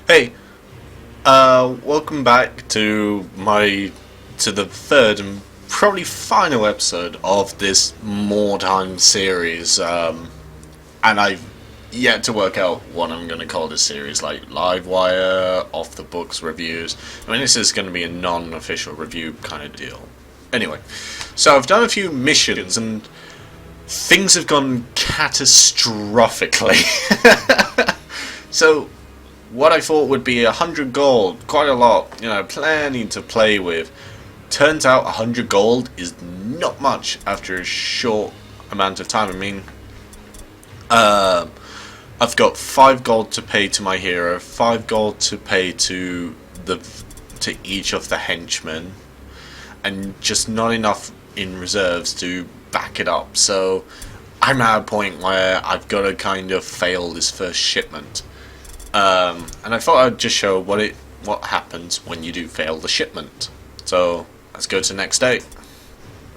Hey, welcome back to the third and probably final episode of this Mordheim series. And I've yet to work out what I'm going to call this series, like Livewire, off the books reviews. I mean, this is going to be a non-official review kind of deal. Anyway, so I've done a few missions and things have gone catastrophically. So what I thought would be 100 gold, quite a lot, plenty to play with. Turns out 100 gold is not much after a short amount of time. I mean, I've got 5 gold to pay to my hero, 5 gold to pay to each of the henchmen, and just not enough in reserves to back it up. So I'm at a point where I've got to kind of fail this first shipment. And I thought I'd just show what happens when you do fail the shipment. So let's go to next day.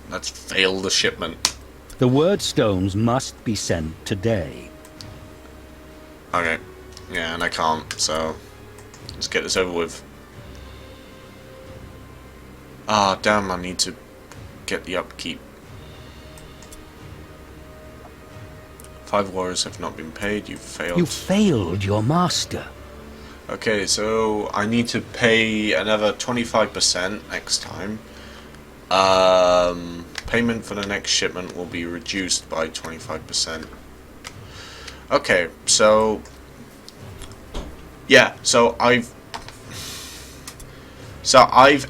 Let's fail the shipment. The word stones must be sent today. Okay. Yeah, and I can't, so let's get this over with. Ah, damn, I need to get the upkeep. 5 warriors have not been paid. You failed. You failed your master. Okay, so I need to pay another 25% next time. Payment for the next shipment will be reduced by 25%. Okay, so yeah, so I've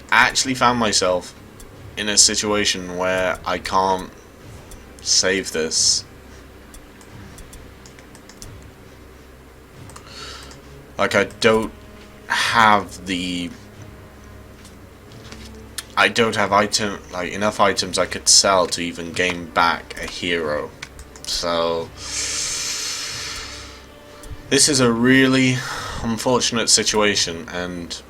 actually found myself in a situation where I can't save this. Like, I don't have enough items I could sell to even gain back a hero. So this is a really unfortunate situation, and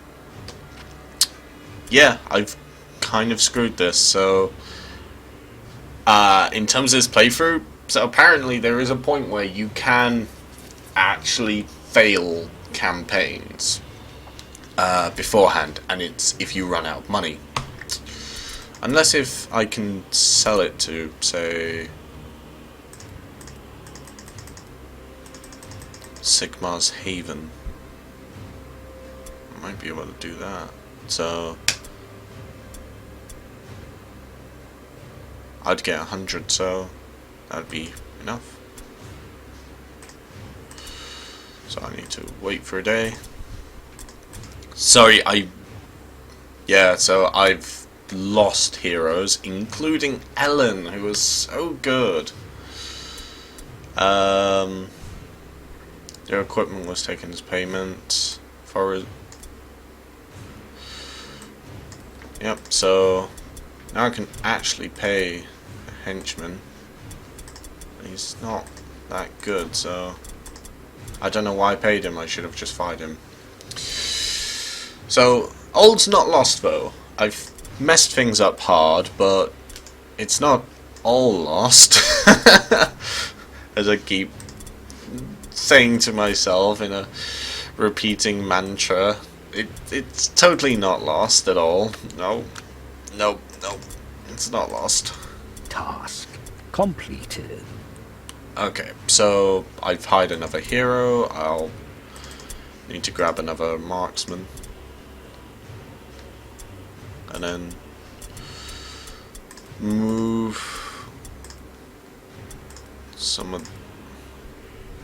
yeah, I've kind of screwed this. So in terms of this playthrough, so apparently there is a point where you can actually fail campaigns beforehand, and it's if you run out of money. Unless if I can sell it to, say, Sigmar's Haven. I might be able to do that. So I'd get 100, so that'd be enough. So I need to wait for a day. Sorry, so I've lost heroes, including Ellen, who was so good. Their equipment was taken as payment for. Yep. So now I can actually pay a henchman. He's not that good, so I don't know why I paid him. I should have just fired him. So old's not lost though. I've messed things up hard, but it's not all lost. As I keep saying to myself in a repeating mantra, it's totally not lost at all. No, it's not lost. Task completed. Okay, so I've hired another hero. I'll need to grab another marksman. And then move some of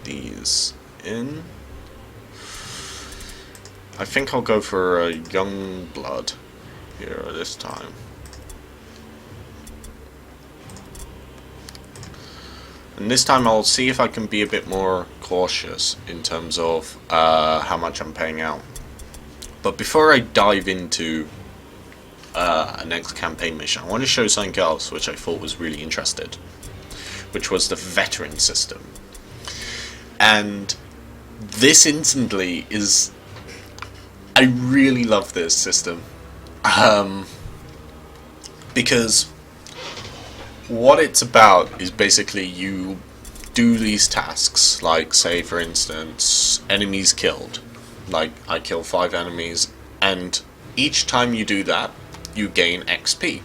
these in. I think I'll go for a young blood hero this time. And this time I'll see if I can be a bit more cautious in terms of how much I'm paying out. But before I dive into a next campaign mission, I want to show something else which I thought was really interesting, which was the veteran system. And this instantly is, I really love this system, because what it's about is basically you do these tasks, like say for instance enemies killed, like I kill 5 enemies, and each time you do that, you gain XP.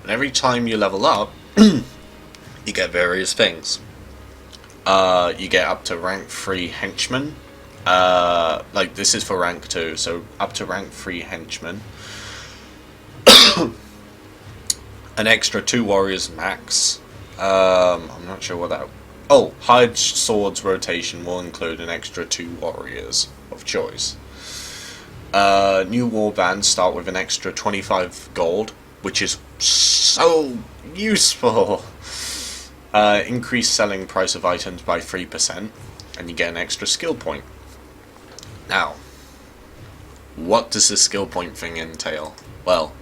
And every time you level up, you get various things. You get up to rank 3 henchmen. Like this is for rank 2, so up to rank 3 henchmen. An extra 2 warriors max. I'm not sure what that... Oh, hired swords rotation will include an extra 2 warriors of choice. New warbands start with an extra 25 gold, which is so useful. Increase selling price of items by 3%, and you get an extra skill point. Now, what does the skill point thing entail? Well,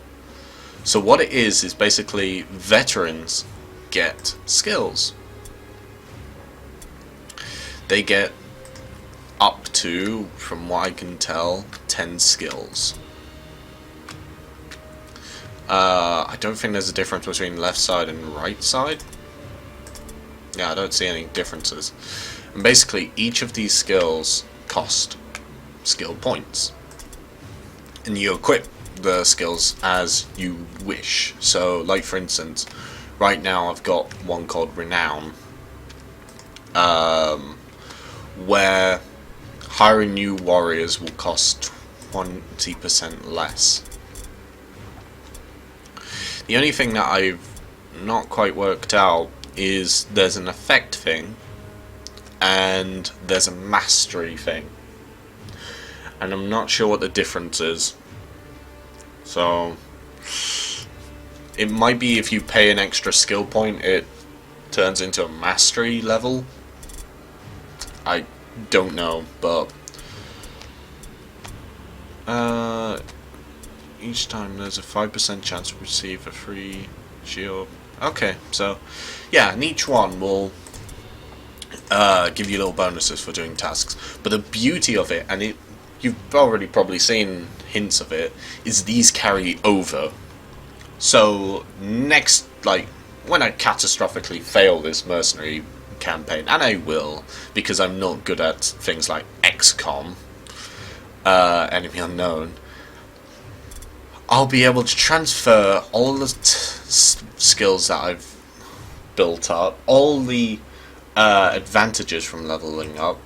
so what it is basically veterans get skills. They get up to, from what I can tell, 10 skills. I don't think there's a difference between left side and right side. Yeah, I don't see any differences. And basically, each of these skills cost skill points. And you equip the skills as you wish. So, like for instance, right now I've got one called Renown, where hiring new warriors will cost 20% less. The only thing that I've not quite worked out is there's an effect thing and there's a mastery thing, and I'm not sure what the difference is. So it might be if you pay an extra skill point it turns into a mastery level. I don't know, but each time there's a 5% chance to receive a free shield. Okay, so yeah, and each one will give you little bonuses for doing tasks. But the beauty of it, and you've already probably seen hints of it, is these carry over. So next, like when I catastrophically fail this mercenary campaign, and I will, because I'm not good at things like XCOM, Enemy Unknown, I'll be able to transfer all the skills that I've built up, all the advantages from leveling up.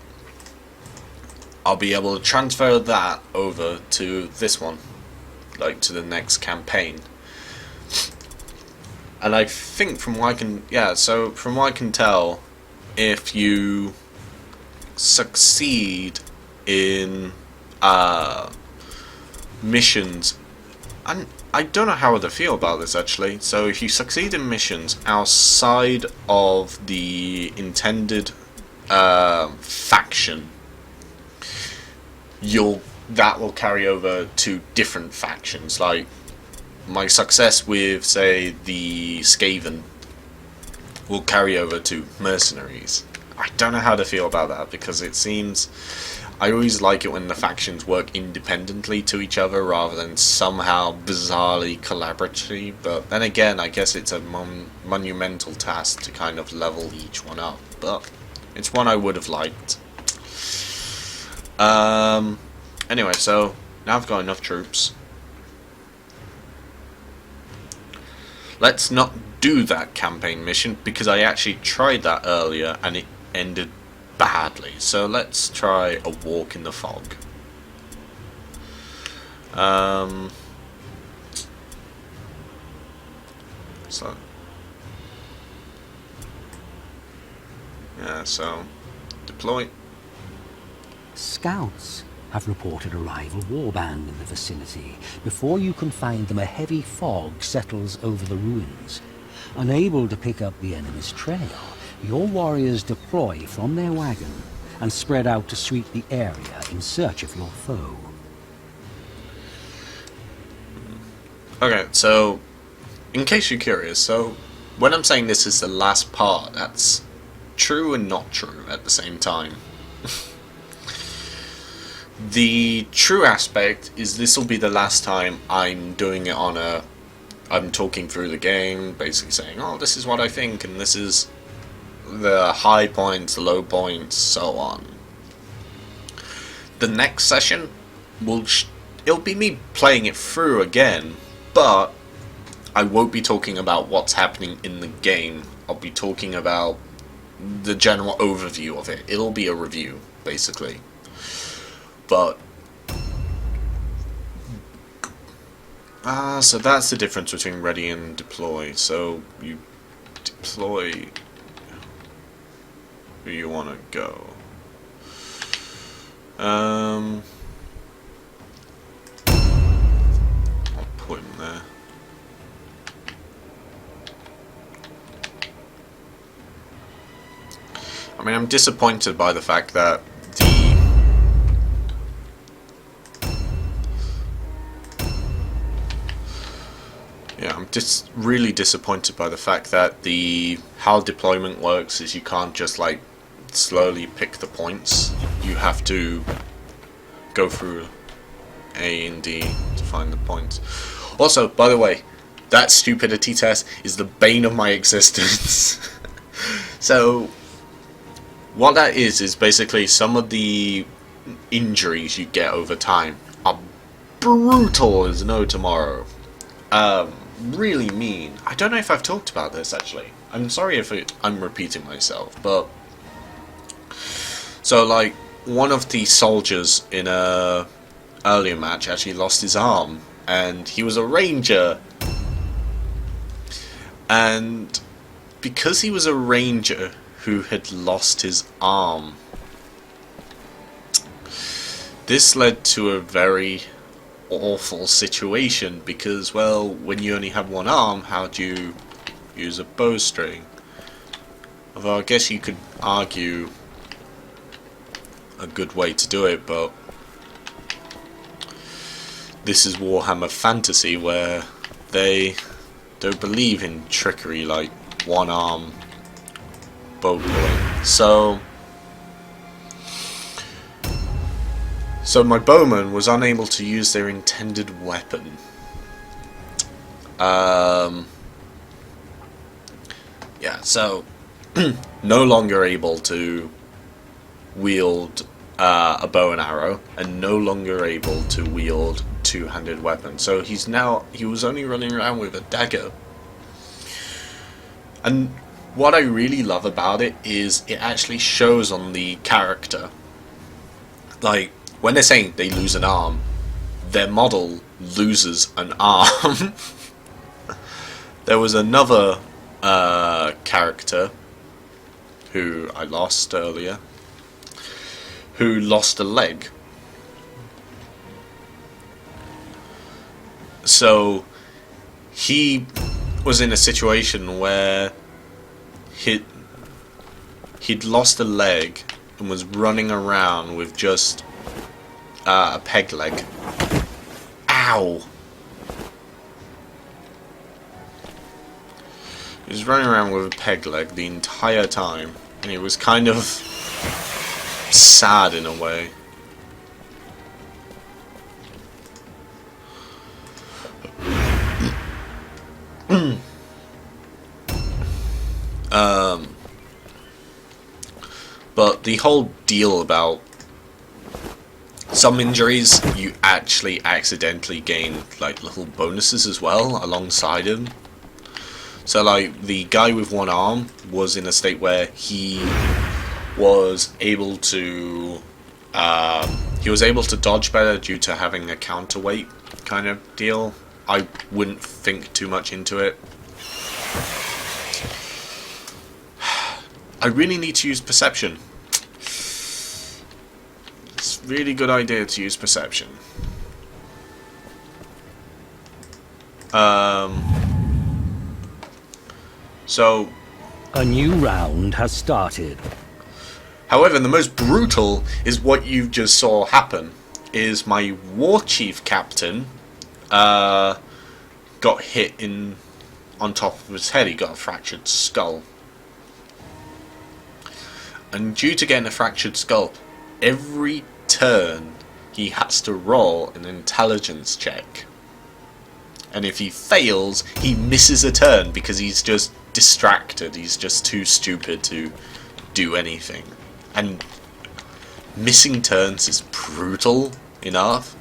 I'll be able to transfer that over to this one, like to the next campaign. And I think from what I can, from what I can tell, if you succeed in missions, and I don't know how to feel about this actually, so if you succeed in missions outside of the intended faction, that will carry over to different factions. Like my success with, say, the Skaven will carry over to mercenaries. I don't know how to feel about that, because it seems, I always like it when the factions work independently to each other rather than somehow bizarrely collaborative. But then again, I guess it's a monumental task to kind of level each one up, but it's one I would have liked. Anyway, so now I've got enough troops. Let's not do that campaign mission, because I actually tried that earlier and it ended badly. So let's try a walk in the fog. So deploy. Scouts have reported a rival warband in the vicinity. Before you can find them, a heavy fog settles over the ruins. Unable to pick up the enemy's trail, your warriors deploy from their wagon and spread out to sweep the area in search of your foe. Okay, so in case you're curious, so when I'm saying this is the last part, that's true and not true at the same time. The true aspect is this will be the last time I'm doing it on I'm talking through the game, basically saying, oh, this is what I think, and this is the high points, the low points, so on. the next session it'll be me playing it through again, but I won't be talking about what's happening in the game. I'll be talking about the general overview of it. It'll be a review, basically. But so that's the difference between ready and deploy. So you deploy where you want to go. I'll put him there. I mean, I'm disappointed by the fact that I'm just really disappointed by the fact that how deployment works is you can't just like slowly pick the points. You have to go through A and D to find the points. Also, by the way, that stupidity test is the bane of my existence. So what that is basically some of the injuries you get over time are brutal as no tomorrow. Really mean. I don't know if I've talked about this actually. I'm sorry if I'm repeating myself, but so like one of the soldiers in a earlier match actually lost his arm, and he was a ranger, and because he was a ranger who had lost his arm, this led to a very awful situation because, well, when you only have one arm, how do you use a bowstring? Although I guess you could argue a good way to do it, but this is Warhammer Fantasy where they don't believe in trickery like one arm bow pulling. So my bowman was unable to use their intended weapon. Yeah, so no longer able to wield a bow and arrow, and no longer able to wield two-handed weapon. So he was only running around with a dagger. And what I really love about it is it actually shows on the character. Like, when they're saying they lose an arm, their model loses an arm. There was another character who I lost earlier, who lost a leg. So he was in a situation where he'd lost a leg and was running around with just a peg leg. Ow! He was running around with a peg leg the entire time, and it was kind of sad in a way. But the whole deal about some injuries, you actually accidentally gain like little bonuses as well alongside him. So like the guy with one arm was in a state where he was able to dodge better due to having a counterweight kind of deal. I wouldn't think too much into it. I really need to use perception. It's a really good idea to use perception. So a new round has started. However, the most brutal is what you just saw happen. Is my war chief captain got hit on top of his head. He got a fractured skull. And due to getting a fractured skull, every turn he has to roll an intelligence check. And if he fails, he misses a turn because he's just distracted. He's just too stupid to do anything. And missing turns is brutal enough.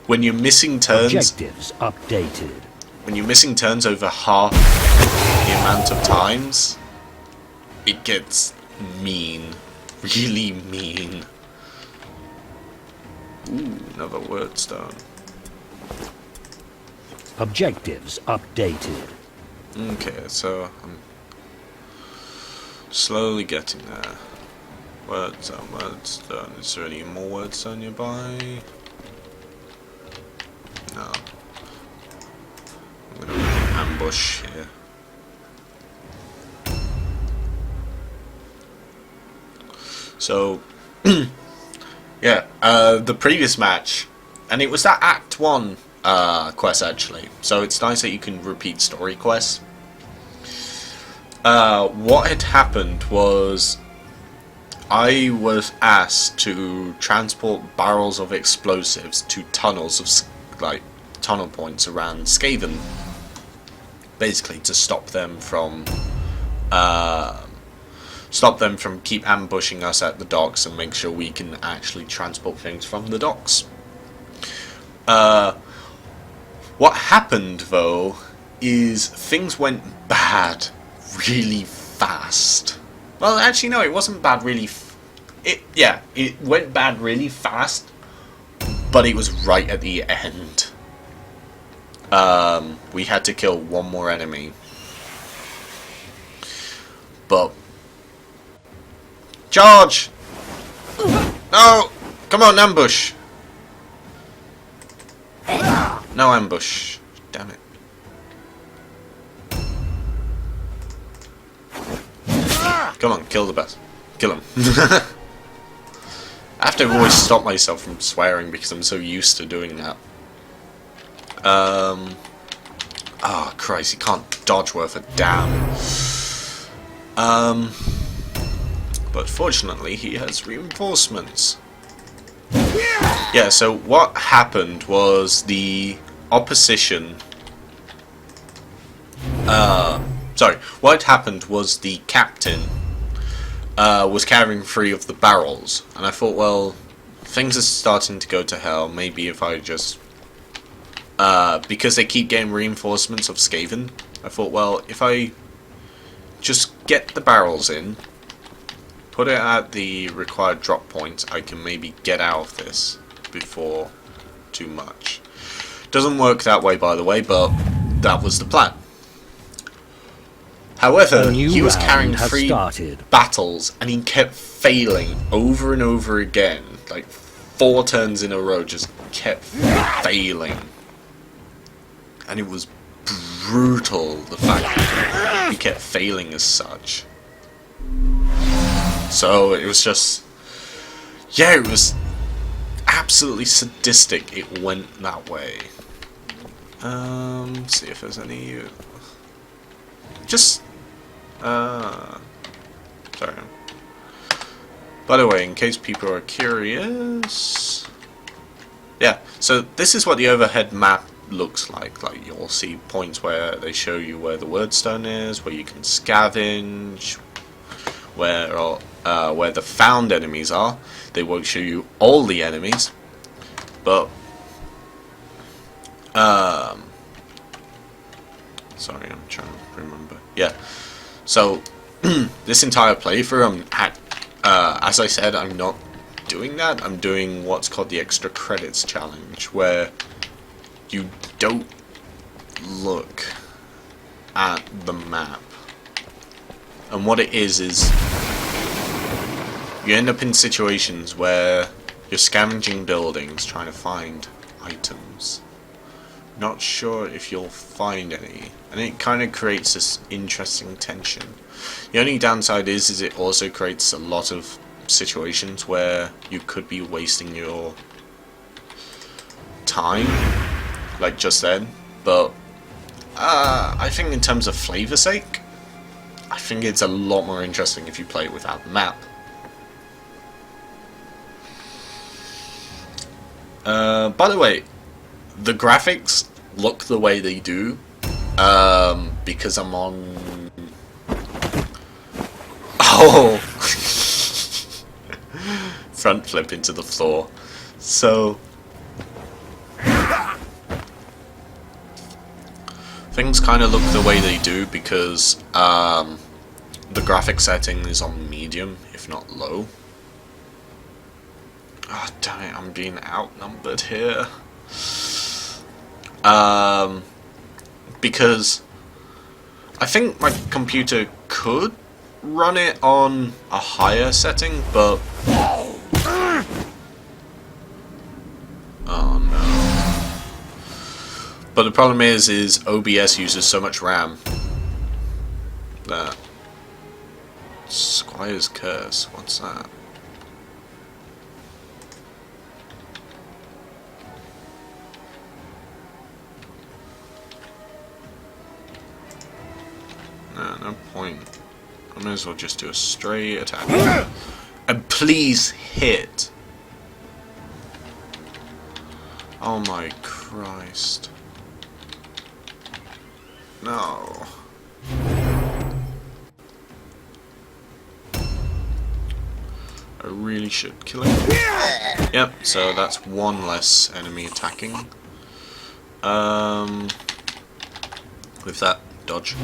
When you're missing turns, Objectives updated. when you're missing turns over half the amount of times, it gets mean, really mean. Ooh, another word stone. Objectives updated. Okay, so I'm slowly getting there. Wordstone, wordstone. Is there any more wordstone nearby? No. I'm gonna ambush here. So, yeah, the previous match, and it was that Act 1 quest actually, so it's nice that you can repeat story quests. What had happened was I was asked to transport barrels of explosives to tunnels of tunnel points around Skaven, basically to stop them from keep ambushing us at the docks and make sure we can actually transport things from the docks. What happened though is things went bad really fast. Well, actually no, it wasn't bad really. It went bad really fast, but it was right at the end. We had to kill one more enemy, but charge! No! Come on, ambush! No ambush. Damn it. Come on, kill the best. Kill him. I have to always stop myself from swearing because I'm so used to doing that. Oh Christ, he can't dodge worth a damn. But fortunately he has reinforcements. Yeah, so what happened was the opposition... what happened was the captain was carrying 3 of the barrels, and I thought, well, things are starting to go to hell, maybe if I just... because they keep getting reinforcements of Skaven, I thought, well, if I just get the barrels in, put it at the required drop point, I can maybe get out of this before too much. Doesn't work that way, by the way, but that was the plan. However, he was carrying 3 battles, and he kept failing over and over again. Like 4 turns in a row, just kept failing. And it was brutal, the fact that he kept failing as such. So it was just... yeah, it was absolutely sadistic it went that way. See if there's any... just... sorry. By the way, in case people are curious... yeah, so this is what the overhead map looks like. Like, you'll see points where they show you where the wordstone is, where you can scavenge, where the found enemies are. They won't show you all the enemies, but sorry, I'm trying to remember. Yeah, so this entire playthrough, as I said, I'm not doing that. I'm doing what's called the extra credits challenge, where you don't look at the map. And what it is you end up in situations where you're scavenging buildings trying to find items. Not sure if you'll find any. And it kind of creates this interesting tension. The only downside is it also creates a lot of situations where you could be wasting your time, like just then. But I think in terms of flavor sake, I think it's a lot more interesting if you play it without the map. By the way, the graphics look the way they do because I'm on... oh! front flip into the floor. So things kind of look the way they do because the graphic setting is on medium, if not low. Oh, damn it, I'm being outnumbered here. Because I think my computer could run it on a higher setting, but oh no. But the problem is OBS uses so much RAM that Squire's Curse, what's that? No point. I may as well just do a straight attack. And please hit! Oh my Christ. No. I really should kill him. Yep, so that's one less enemy attacking. With that, dodge.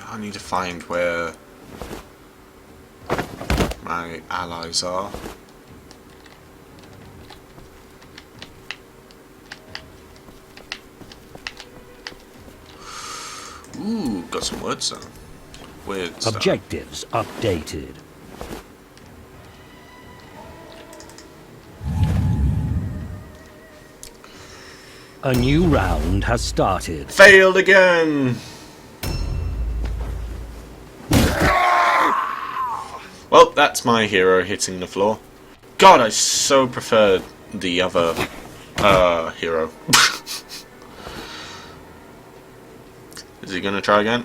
I need to find where my allies are. Ooh, got some words though. Weird stuff. Objectives updated. A new round has started. Failed again! Well, that's my hero hitting the floor. God, I so preferred the other hero. Is he gonna try again?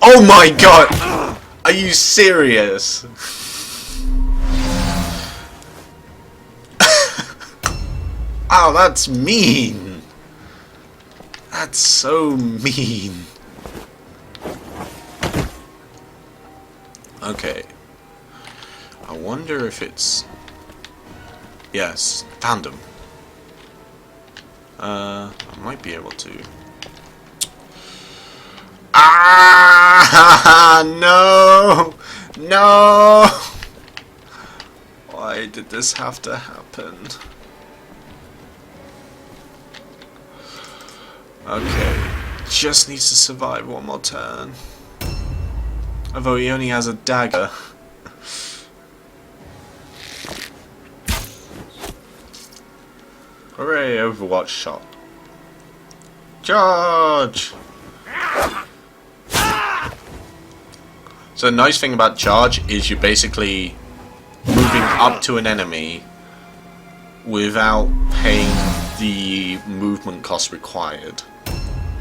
Oh my god! Are you serious? Ow, that's mean! That's so mean. Okay. I wonder if it's... Yes, found him. I might be able to... Ah! No! No! Why did this have to happen? Okay. Just needs to survive one more turn. Although he only has a dagger. Hooray, Overwatch shot. Charge! So the nice thing about charge is you're basically moving up to an enemy without paying the movement cost required.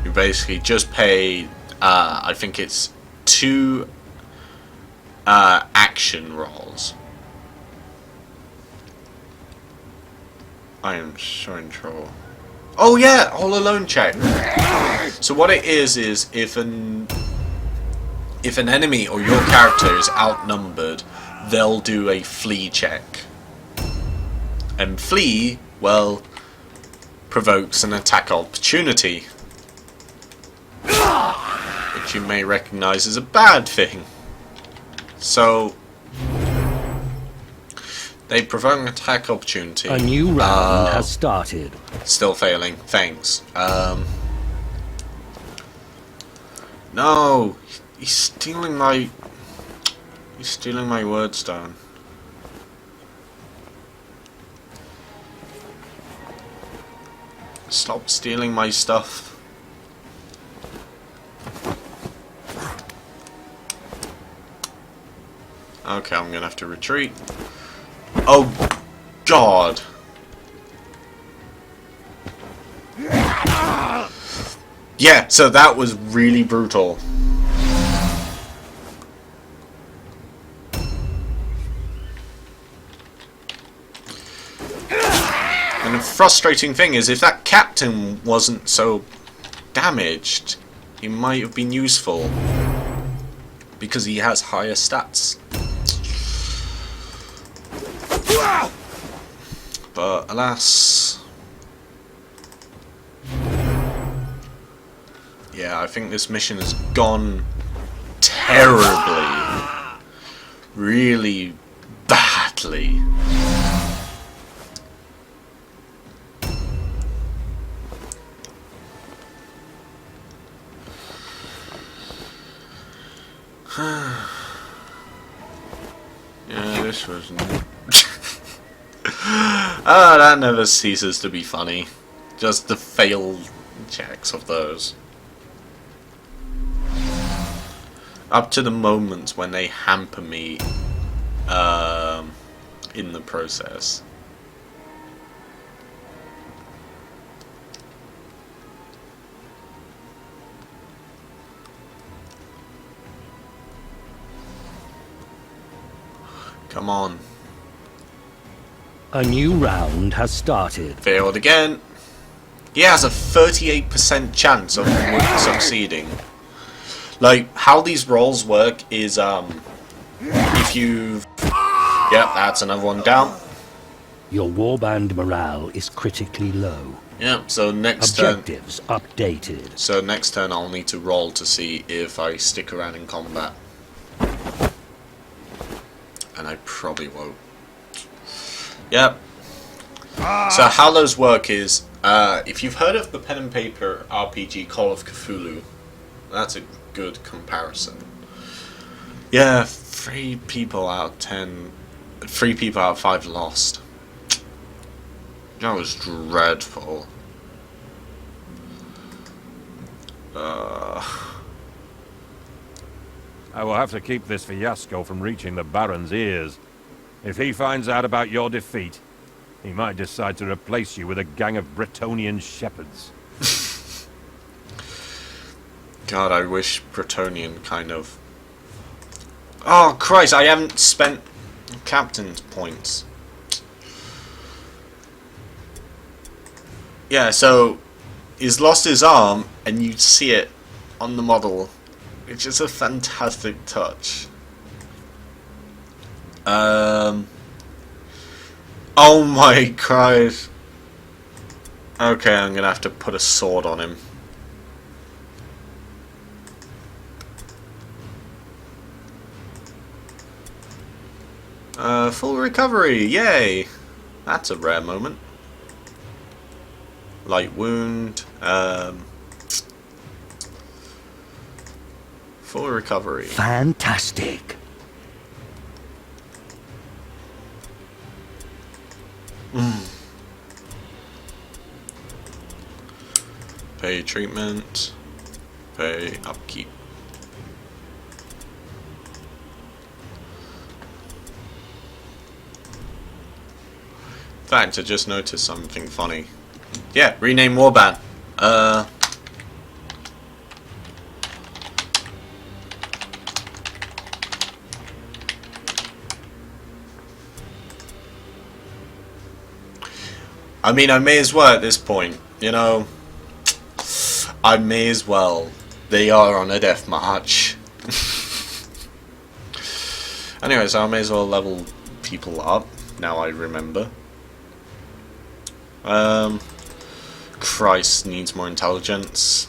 You basically just pay, I think it's 2 action rolls. I am so in trouble. Oh yeah, all alone check. So what it is if an enemy or your character is outnumbered, they'll do a flee check. And flee, well, provokes an attack opportunity, which you may recognize as a bad thing. So they provoke an attack opportunity. A new round has started. Still failing. Thanks. No, he's stealing my word stone. Stop stealing my stuff. Okay, I'm gonna have to retreat. Oh, God. Yeah, so that was really brutal. And the frustrating thing is, if that captain wasn't so damaged, he might have been useful because he has higher stats. But alas, yeah, I think this mission has gone terribly, really badly. Yeah, this was... Ah, that never ceases to be funny. Just the failed checks of those. Up to the moment when they hamper me in the process. Come on. A new round has started. Failed again. He has a 38% chance of succeeding. Like, how these rolls work is, if you've... Yep, that's another one down. Your warband morale is critically low. Yep, so next turn... Objectives updated. So next turn I'll need to roll to see if I stick around in combat. And I probably won't. Yep. So how those work is, if you've heard of the pen and paper RPG Call of Cthulhu, that's a good comparison. Yeah, 3 people out of 5 lost. That was dreadful. I will have to keep this fiasco from reaching the Baron's ears. If he finds out about your defeat, he might decide to replace you with a gang of Bretonnian shepherds. God, I wish Bretonnian kind of... Oh, Christ, I haven't spent captain's points. Yeah, so he's lost his arm, and you see it on the model, which is a fantastic touch. Oh my Christ. Okay, I'm gonna have to put a sword on him. Full recovery, yay! That's a rare moment. Light wound, full recovery. Fantastic. Pay treatment, pay upkeep. In fact, I just noticed something funny. Yeah, rename warband. I mean, I may as well at this point, you know. I may as well. They are on a death march. Anyways, I may as well level people up, now I remember. Christ needs more intelligence.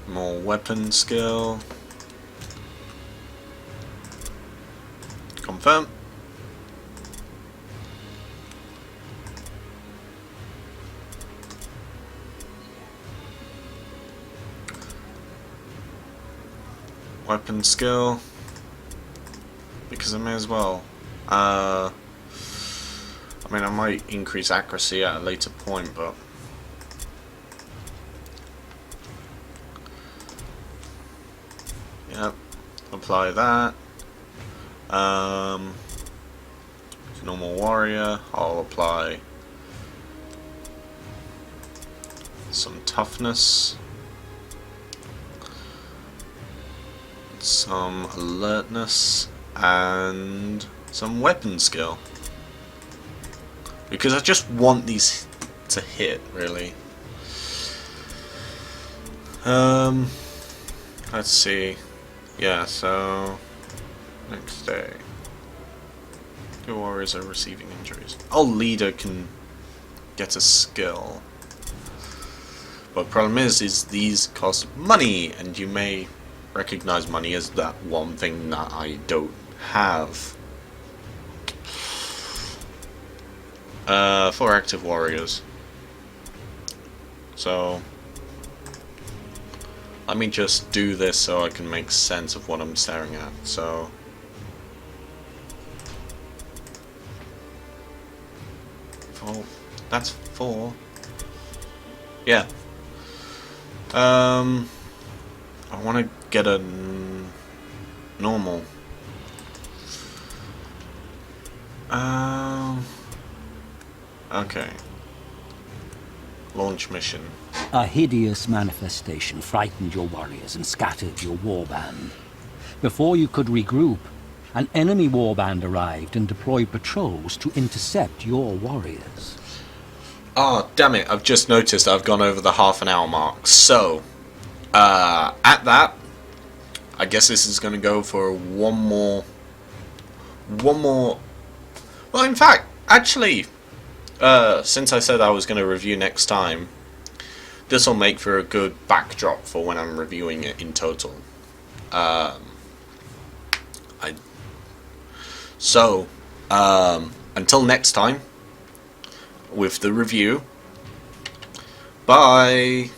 More weapon skill. Confirm. Weapon skill, because I may as well. I mean, I might increase accuracy at a later point, but yep, apply that. Normal warrior, I'll apply some toughness. Some alertness and some weapon skill, because I just want these to hit, really. Let's see. Yeah, so next day. Your warriors are receiving injuries. Oh, leader can get a skill. But the problem is these cost money, and you may recognize money as that one thing that I don't have. 4 active warriors. So let me just do this so I can make sense of what I'm staring at. So that's 4. Yeah. I want to get a normal. Okay. Launch mission. A hideous manifestation frightened your warriors and scattered your warband. Before you could regroup, an enemy warband arrived and deployed patrols to intercept your warriors. Oh, damn it, I've just noticed I've gone over the half-an-hour mark. So, at that, I guess this is going to go for one more... Well, in fact, actually, since I said I was going to review next time, this will make for a good backdrop for when I'm reviewing it in total. Until next time, with the review, bye!